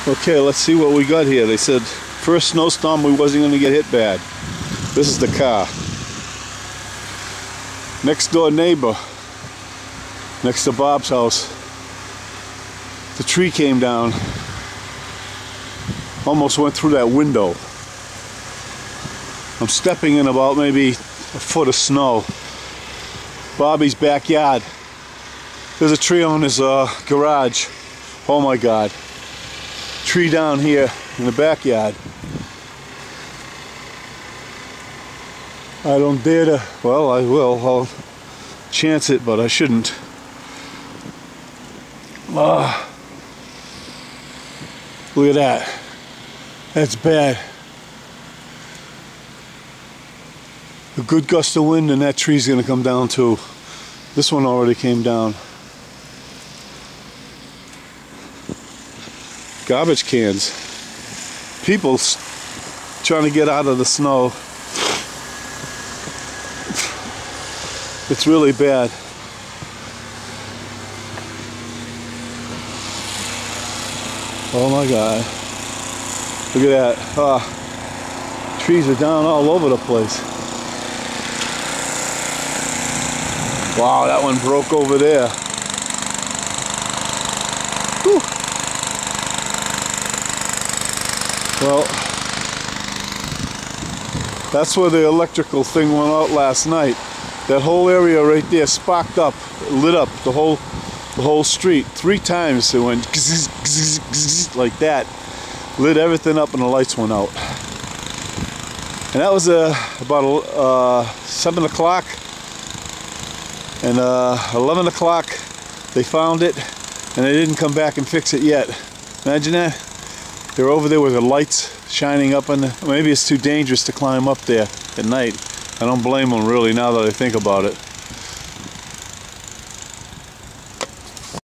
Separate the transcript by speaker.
Speaker 1: Okay, let's see what we got here. They said first snowstorm we wasn't going to get hit bad. This is the car. Next door neighbor, next to Bob's house, the tree came down, almost went through that window. I'm stepping in about maybe a foot of snow. Bobby's backyard. There's a tree on his garage. Oh my God. Tree down here in the backyard. I don't dare to, well, I will. I'll chance it, but I shouldn't. Look at that. That's bad. A good gust of wind and that tree's gonna come down too. This one already came down. Garbage cans. People trying to get out of the snow. It's really bad. Oh my God. Look at that. Trees are down all over the place. Wow, that one broke over there. Whew. Well, that's where the electrical thing went out last night. That whole area right there sparked up, lit up the whole street. 3 times it went gzz, gzz, gzz, like that. Lit everything up and the lights went out. And that was about 7 o'clock. And 11 o'clock they found it and they didn't come back and fix it yet. Imagine that. They're over there with the lights shining up on maybe it's too dangerous to climb up there at night. I don't blame them really now that I think about it.